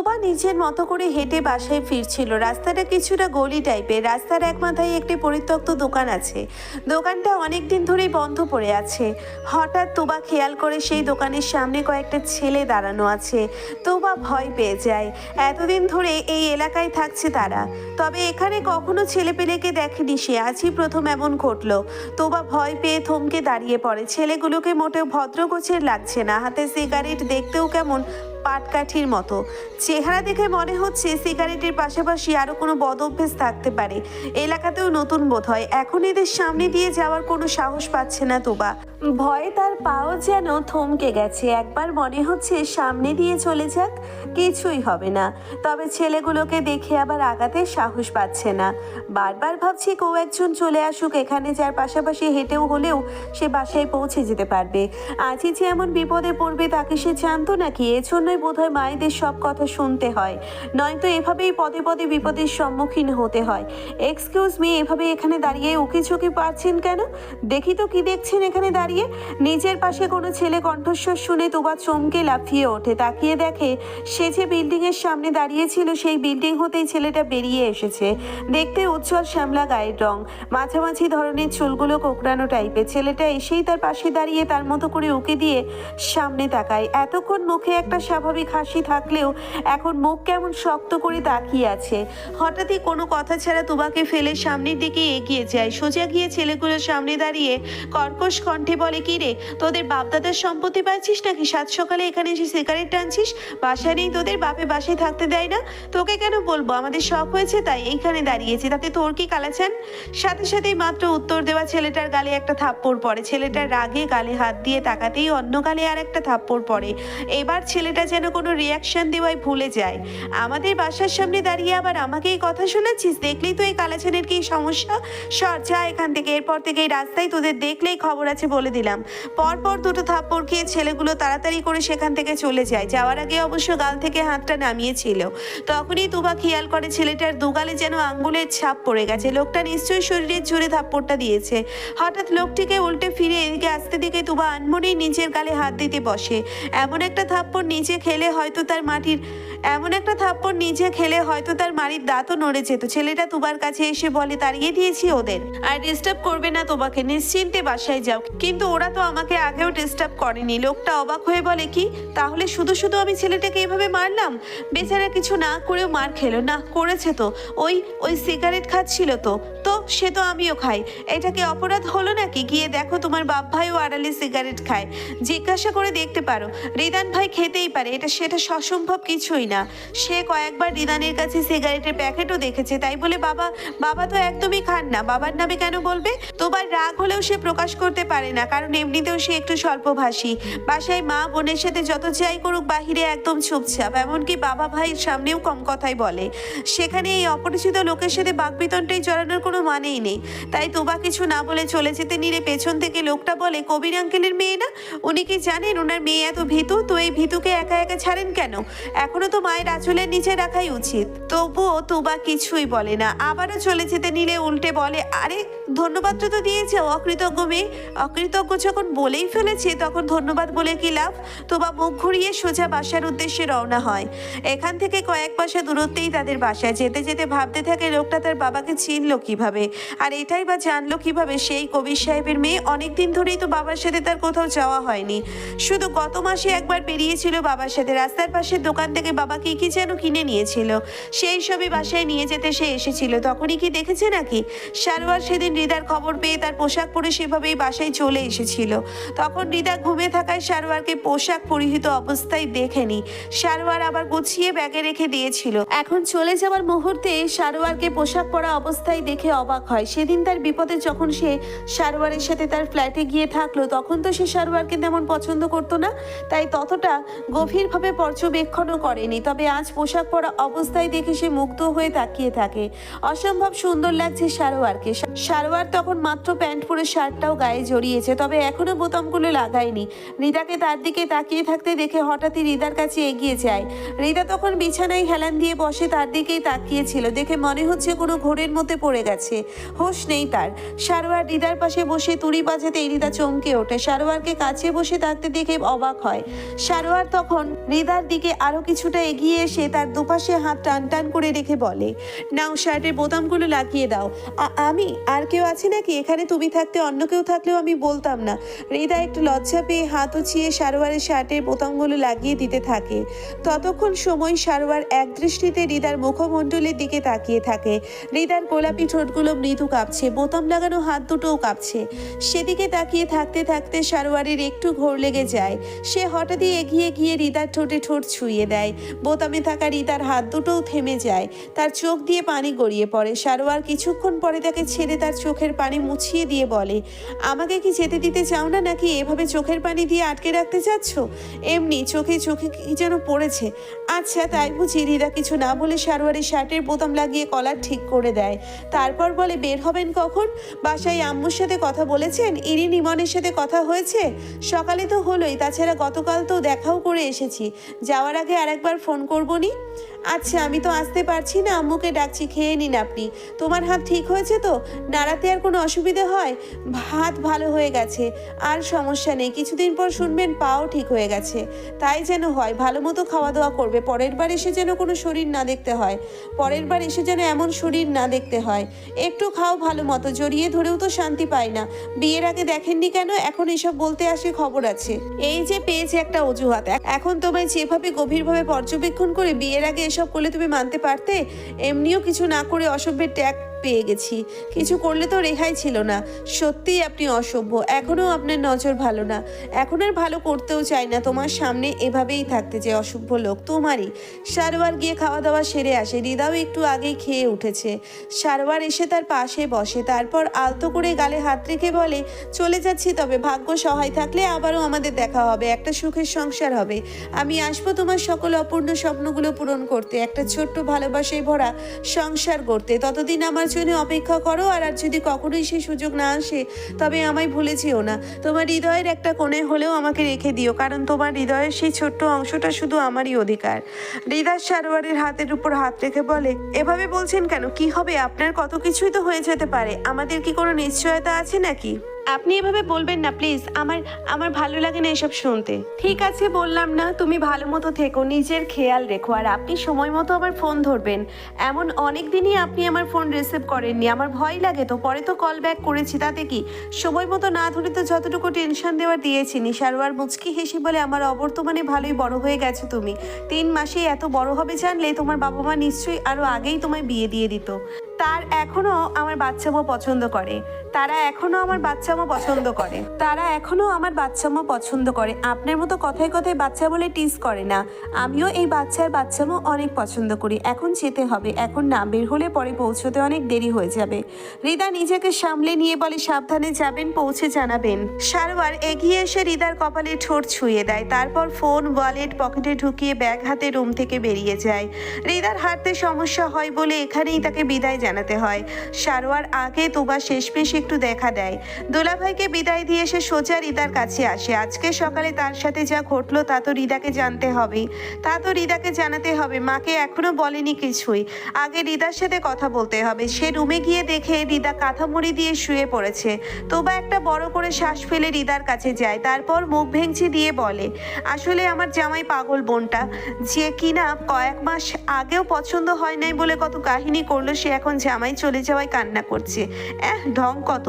তোবা নিজের মতো করে হেঁটে বাসায় ফিরছিল। রাস্তাটা কিছুটা গলি টাইপের। রাস্তার এক মাথায় একটি পরিত্যক্ত দোকান আছে। দোকানটা অনেক দিন ধরেই বন্ধ পড়ে আছে। হঠাৎ তোবা খেয়াল করে সেই দোকানের সামনে কয়েকটা ছেলে দাঁড়ানো আছে। তোবা ভয় পেয়ে যায়। এতদিন ধরে এই এলাকায় থাকছে তারা, তবে এখানে কখনো ছেলেপেলেকে দেখেনি সে। আজই প্রথম এমন ঘটল। তোবা ভয় পেয়ে থমকে দাঁড়িয়ে পড়ে। ছেলেগুলোকে মোটেও ভদ্রগোছের লাগছে না। হাতে সিগারেট, দেখতেও কেমন পাটকাঠির মতো। চেহারা দেখে মনে হচ্ছে সিগারেটের পাশাপাশি আরো কোনো বদ অভ্যেস থাকতে পারে। এলাকাতেও নতুন বোধ হয়। এখন এদের সামনে দিয়ে যাওয়ার কোনো সাহস পাচ্ছে না তোবা। ভয়ে তার পাও যেন থমকে গেছে। একবার মনে হচ্ছে সামনে দিয়ে চলে যাক, কিছুই হবে না। তবে ছেলেগুলোকে দেখে আবার আগাতে সাহস পাচ্ছে না। বারবার ভাবছি কেউ একজন চলে আসুক এখানে, যার পাশাপাশি হেঁটেও হলেও সে বাসায় পৌঁছে যেতে পারবে। আজই যে এমন বিপদে পড়বে তাকে সে জানতো নাকি? এজন্যই বোধহয় মায়েদের সব কথা শুনতে হয়, নয়তো এভাবেই পদে পদে বিপদের সম্মুখীন হতে হয়। এক্সকিউজ মি, এভাবে এখানে দাঁড়িয়ে উকিঝুঁকি পাচ্ছেন কেন? দেখি তো কি দেখছেন এখানে দাঁড়িয়ে। নিজের পাশে কোনো ছেলে কণ্ঠস্বর শুনে তোবা চমকে লাফিয়ে ওঠে। তাকিয়ে দেখে সে যে বিল্ডিং এর সামনে দাঁড়িয়েছিল সেই বিল্ডিং হতেই ছেলেটা বেরিয়ে এসেছে। দেখতে উজ্জ্বল শ্যামলা গায়ের রং, মাঝামাঝি ধরনের চুলগুলো কোকড়ানো টাইপের। ছেলেটা এসেই তার পাশে দাঁড়িয়ে তার মতো করে উকি দিয়ে সামনে তাকায়। এতক্ষণ মুখে একটা স্বাভাবিক হাসি থাকলেও এখন মুখ কেমন শক্ত করে তাকিয়ে আছে। হঠাৎই কোনো কথা ছাড়া তোবাকে ফেলে সামনের দিকে এগিয়ে যায়। সোজা গিয়ে ছেলেগুলোর সামনে দাঁড়িয়ে কর্কশ কণ্ঠে বলে, কি রে, তোদের বাপদাদার সম্পত্তি পাচ্ছিস নাকি? সাত সকালে এখানে এসে সিগারেট টানছিস? বাসা নেই তোদের? বাপে বাসায় থাকতে দেয় না? তোকে কেন বলবো? আমাদের শখ হয়েছে তাই এইখানে দাঁড়িয়েছি, তাতে তোর কি কালাচান? সাথে সাথেই মাত্র উত্তর দেওয়া ছেলেটার গালে একটা থাপ্পড় পড়ে। ছেলেটার রাগে গালে হাত দিয়ে তাকাতেই অন্য গালে আর একটা থাপ্পড় পড়ে। এবার ছেলেটা যেন কোনো রিয়াকশন দেওয়াই ভুলে যায়। আমাদের বাসার সামনে দাঁড়িয়ে আবার আমাকে এই কথা শোনাচ্ছিস? দেখলেই তো এই কালাচানের কি সমস্যা? সর যা এখান থেকে। এরপর থেকে এই রাস্তায় তোদের দেখলেই খবর আছে বলে দিলাম। পরপর দুটো থাপ্পড় খেয়ে ছেলেগুলো তাড়াতাড়ি করে সেখান থেকে চলে যায়। যাওয়ার আগে অবশ্য গাল থেকে হাতটা নামিয়েছিল। তখনই তোবা খেয়াল করে ছেলেটার দুগালে যেন আঙ্গুলের ছাপ পড়ে গেছে। লোকটা নিশ্চয়ই শরীরের জোরে থাপ্পড়টা দিয়েছে। হঠাৎ লোকটিকে উল্টে ফিরে এদিকে আসতে দিকে তোবা আনমনেই নিজের গালে হাত দিতে বসে। এমন একটা থাপ্পড় নিজে খেলে হয়তো তার মাটির দাঁতও নড়ে যেত। ছেলেটা তোবার কাছে এসে বলে, তাড়িয়ে দিয়েছি ওদের, আর ডিস্টার্ব করবে না তোমাকে, নিশ্চিন্তে বাসায় যাও। কিন্তু ওরা তো আমাকে আগেও ডিস্টার্ব করেনি। লোকটা অবাক হয়ে বলে, কি তাহলে শুধু শুধু আমি ছেলেটাকে এভাবে মারলাম? বেচারা কিছু না করেও মার খেলো না? করেছে তো, ওই সিগারেট খাচ্ছিল তো সে তো আমিও খাই। এটা কি অপরাধ হলো নাকি? গিয়ে দেখো তোমার বাপ ভাইও আড়ালে সিগারেট খায়, জিজ্ঞাসা করে দেখতে পারো। রিদান ভাই খেতেই পারে, সেটা অসম্ভব কিছুই না। সে কয়েকবার রিদানের কাছে সিগারেটের প্যাকেটও দেখেছে। তাই বলে বাবা তো একদমই খান না। বাবার নামে কেন বলবে? তোমার রাগ হলেও সে প্রকাশ করতে পারে না, কারণ এমনিতেও সে একটু স্বল্পভাষী। বাসায় মা বোনের সাথে যত যাই করুক বাহিরে একদম চুপচাপ, এমনকি বাবা ভাইয়ের সামনেও কম কথাই বলে। সেখানে এই অপরিচিত লোকের সাথে বাকবিতণ্ডায় জড়ানোর কোনো মানেই নেই। তাই তোবা কিছু না বলে চলে যেতে নিলে পেছন থেকে লোকটা বলে, কবির আঙ্কেলের মেয়ে না? উনি কি জানেন ওনার মেয়ে এত ভীতু? তো এই ভীতুকে একা একা ছাড়েন কেন? এখনো তো মায়ের আঁচলের নিচে রাখাই উচিত। তবুও তোবা কিছুই বলে না। আবারও চলে যেতে নিলে উল্টে বলে, আরে ধন্যবাদটা তো দিয়েছে, অকৃতজ্ঞ মেয়ে। অকৃতজ্ঞ যখন বলেই ফেলেছে তখন ধন্যবাদ বলে কি লাভ? তোবা মুখ ঘুরিয়ে সোজা বাসার উদ্দেশ্যে রওনা হয়। এখান থেকে কয়েক বাসা দূরত্বেই তাদের বাসায়। যেতে যেতে ভাবতে থাকে লোকটা তার বাবাকে চিনল কিভাবে, আর এটাই বা জানলো কিভাবে সেই কবির সাহেবের মেয়ে? অনেকদিন ধরেই তো বাবার সাথে তার কোথাও যাওয়া হয়নি, শুধু গত মাসে একবার বেরিয়েছিল বাবার সাথে। রাস্তার পাশের দোকান থেকে বাবা কি যেন কিনে নিয়েছিল, সেই সবই বাসায় নিয়ে যেতে সে এসেছিল। তখনই কি দেখেছে নাকি সারোয়ার সেদিন রিদার খবর পেয়ে তার পোশাক পরে সেভাবেই বাসায় চলে এসেছিল। তখন রিদা ঘুমে থাকায় সারোয়ারকে পোশাক পরিহিত অবস্থায় দেখেনি। সারোয়ার আবার গুছিয়ে ব্যাগে রেখে দিয়েছিল। এখন চলে যাওয়ার মুহূর্তে সারোয়ারকে পোশাক পরা অবস্থায় দেখে অবাক হয়। সেদিন তার বিপদে যখন সে সারোয়ারের সাথে তার ফ্ল্যাটে গিয়ে থাকলো তখন তো সে সারোয়ারকে তেমন পছন্দ করতো না, তাই ততটা গভীরভাবে পর্যবেক্ষণও করেনি। তবে আজ পোশাক পরা অবস্থায় দেখে সে মুগ্ধ হয়ে তাকিয়ে থাকে। অসম্ভব সুন্দর লাগছে সারোয়ারকে। সারোয়ার সারোয়ার তখন মাত্র প্যান্ট পরে শার্টটাও গায়ে জড়িয়েছে, তবে এখনো বোতামগুলো লাগায়নি। হৃদাকে তার দিকে তাকিয়ে থাকতে দেখে হঠাৎই হৃদার কাছে এগিয়ে যায়। হৃদা তখন বিছানায় হেলান দিয়ে বসে তার দিকেই তাকিয়েছিল, দেখে মনে হচ্ছে কোনো ঘোরের মধ্যে পড়ে গেছে, হোশ নেই তার। সারোয়ার হৃদার পাশে বসে তুড়ি বাজাতেই হৃদা চমকে ওঠে। সারোয়ারকে কাছে বসে থাকতে দেখে অবাক হয়। সারোয়ার তখন হৃদার দিকে আরো কিছুটা এগিয়ে এসে তার দুপাশে হাত টান টান করে রেখে বলে, নাও শার্টের বোতামগুলো লাগিয়ে দাও। আমি? আর কেউ আছে নাকি এখানে? তুমি থাকতে অন্য কেউ থাকলেও আমি বলতাম না। হৃদা একটু লজ্জা পেয়ে হাত উঁচিয়ে সারোয়ারের শার্টের বোতামগুলো লাগিয়ে দিতে থাকে। ততক্ষণ সময় সারোয়ার এক দৃষ্টিতে হৃদার মুখমণ্ডলের দিকে তাকিয়ে থাকে। হৃদার গোলাপি ঠোঁটগুলো মৃদু কাঁপছে, বোতাম লাগানো হাত দুটোও কাঁপছে। সেদিকে তাকিয়ে থাকতে থাকতে সারোয়ারের একটু ঘোর লেগে যায়। সে হঠাৎই এগিয়ে গিয়ে হৃদার ঠোঁটে ঠোঁট ছুঁয়ে দেয়। বোতামে থাকা হৃদার হাত দুটোও থেমে যায়, তার চোখ দিয়ে পানি গড়িয়ে পড়ে। সারোয়ার কিছুক্ষণ পরে তাকে ছেড়ে তার চোখের পানি মুছিয়ে দিয়ে বলে, আমাকে কি যেতে দিতে চাও না, নাকি এভাবে চোখের পানি দিয়ে আটকে রাখতে চাচ্ছ? এমনি চোখে চোখে কি যেন পড়েছে। আচ্ছা তাই বুঝি? হৃদা কিছু না বলে সারোয়ারের শার্টের বোতাম লাগিয়ে কলার ঠিক করে দেয়। তারপর বলে, বের হবেন কখন? বাসায় আম্মুর সাথে কথা বলেছেন? ইরিন ইমনের সাথে কথা হয়েছে? সকালে তো হলোই, তাছাড়া গতকাল তো দেখাও করে এসেছি। যাওয়ার আগে আরেকবার ফোন করবো নি? আচ্ছা আমি তো আসতে পারছি না, আম্মুকে ডাকছি, খেয়ে নিন আপনি। তোমার হাত ঠিক হয়েছে তো? নাড়াতে আর কোনো অসুবিধে হয়? হাত ভালো হয়ে গেছে, আর সমস্যা নেই। কিছুদিন পর শুনবেন পাও ঠিক হয়ে গেছে। তাই যেন হয়, ভালো মতো খাওয়া দাওয়া করবে। পরের বার এসে যেন কোনো শরীর না দেখতে হয়, পরের বার এসে যেন এমন শরীর না দেখতে হয়। একটু খাও ভালো মতো, জড়িয়ে ধরেও তো শান্তি পায় না। বিয়ের আগে দেখেননি কেন? এখন এসব বলতে আসে খবর আছে। এই যে পেয়েছে একটা অজুহাত। এখন তোমায় যেভাবে গভীরভাবে পর্যবেক্ষণ করে বিয়ের আগে এসব করলে তুমি মানতে পারতে? এমনিও কিছু না করে অসভ্যের ট্যাগ পেয়ে গেছি, কিছু করলে তো রেহাই ছিল না। সত্যিই আপনি অসভ্য, এখনো আপনার নজর ভালো না। এখন আর ভালো করতেও চাই না, তোমার সামনে এভাবেই থাকতে যে অসভ্য লোক তোমারই। সারোয়ার গিয়ে খাওয়া দাওয়া সেরে আসে। হৃদাও একটু আগেই খেয়ে উঠেছে। সারোয়ার এসে তার পাশে বসে, তারপর আলতো করে গালে হাত রেখে বলে, চলে যাচ্ছি, তবে ভাগ্য সহায় থাকলে আবারও আমাদের দেখা হবে, একটা সুখের সংসার হবে। আমি আসবো তোমার সকল অপূর্ণ স্বপ্নগুলো পূরণ করতে, একটা ছোট্ট ভালোবাসায় ভরা সংসার করতে। ততদিন আমার জন্য অপেক্ষা করো। আর যদি কখনোই সেই সুযোগ না আসে তবে আমায় ভুলে যেও না। তোমার হৃদয়ের একটা কোণে হলেও আমাকে রেখে দিও, কারণ তোমার হৃদয়ের সেই ছোট্ট অংশটা শুধু আমারই অধিকার। হৃদা সারোয়ারের হাতের উপর হাত রেখে বলে, এভাবে বলছেন কেন? কি হবে আপনার? কত কিছুই তো হয়ে যেতে পারে। আমাদের কি কোনো নিশ্চয়তা আছে নাকি? আপনি এভাবে বলবেন না প্লিজ, আমার ভালো লাগে না এসব শুনতে। ঠিক আছে বললাম না, তুমি ভালো মতো থেকো, নিজের খেয়াল রেখো। আর আপনি সময় মতো আমার ফোন ধরবেন। এমন অনেক দিনই আপনি আমার ফোন রিসিভ করেননি, আমার ভয় লাগে তো। পরে তো কল ব্যাক করেছি, তাতে কি? সময় মতো না ধরে তো যতটুকু টেনশন দেওয়ার দিয়েছি। সারোয়ার মুচকি হেসে বলে, আমার অবর্তমানে ভালোই বড় হয়ে গেছো তুমি। 3 মাসেই এত বড় হবে জানলে তোমার বাবা মা নিশ্চয়ই আরো আগেই তোমায় বিয়ে দিয়ে দিত। তারা এখনো আমার বাচ্চামো পছন্দ করে। আপনার মতো কথায় কথায় বাচ্চা বলে টিজ করে না। আমিও এই বাচ্চামো অনেক পছন্দ করি। এখন যেতে হবে, এখন না বের হলে পরে পৌঁছতে অনেক দেরি হয়ে যাবে। হৃদা নিজেকে সামলে নিয়ে বলে, সাবধানে যাবেন, পৌঁছে জানাবেন। সারোয়ার এগিয়ে এসে হৃদার কপালে ঠোঁট ছুঁয়ে দেয়, তারপর ফোন ওয়ালেট পকেটে ঢুকিয়ে ব্যাগ হাতে রুম থেকে বেরিয়ে যায়। হৃদার হাঁটতে সমস্যা হয় বলে এখানেই তাকে বিদায় জানাতে হয়। সারোয়ার আগে তুবা শেষমেশ একটু দেখা দেয়। দুলাভাইকে বিদায় দিয়ে এসে সোজা হৃদার কাছে আসে। আজকে সকালে তার সাথে যা ঘটলো তা তো হৃদাকে জানাতে হবে। মাকে এখনো বলেনি কিছুই, আগে হৃদার সাথে কথা বলতে হবে। সে রুমে গিয়ে দেখে হৃদা কাঁথা মুড়ি দিয়ে শুয়ে পড়েছে। তুবা একটা বড় করে শ্বাস ফেলে হৃদার কাছে যায়, তারপর মুখ ভেঙচি দিয়ে বলে, আসলে আমার জামাই পাগল বোনটা, যে কিনা কয়েক মাস আগেও পছন্দ হয় নাই বলে কত কাহিনী করলো, সে এখন জামাই চলে যাওয়ায় কান্না করছে। ঢং কত।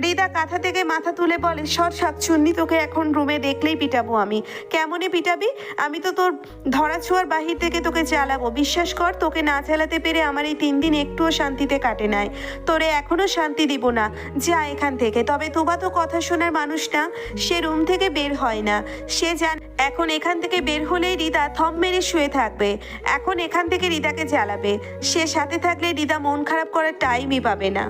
হৃদা কাঁথা থেকে মাথা তুলে বলে, সর শাকচুন্নি, তোকে এখন রুমে দেখলেই পিটাবো আমি। কেমনে পিটাবি? আমি তো তোর ধরা ছোঁয়ার বাহির থেকে তোকে জ্বালাবো। বিশ্বাস কর, তোকে না জ্বালাতে পেরে আমার এই 3 দিন একটুও শান্তিতে কাটে নাই। তোরে এখনো শান্তি দিব না, যা এখান থেকে। তবে তুবা তো কথা শোনার মানুষ না, সে রুম থেকে বের হয় না। সে জান এখন এখান থেকে বের হলেই হৃদা থম মেরে শুয়ে থাকবে। এখন এখান থেকে হৃদাকে জ্বালাবে। সে সাথে থাকলে হৃদা মন খারাপ করার টাইমই পাবে না।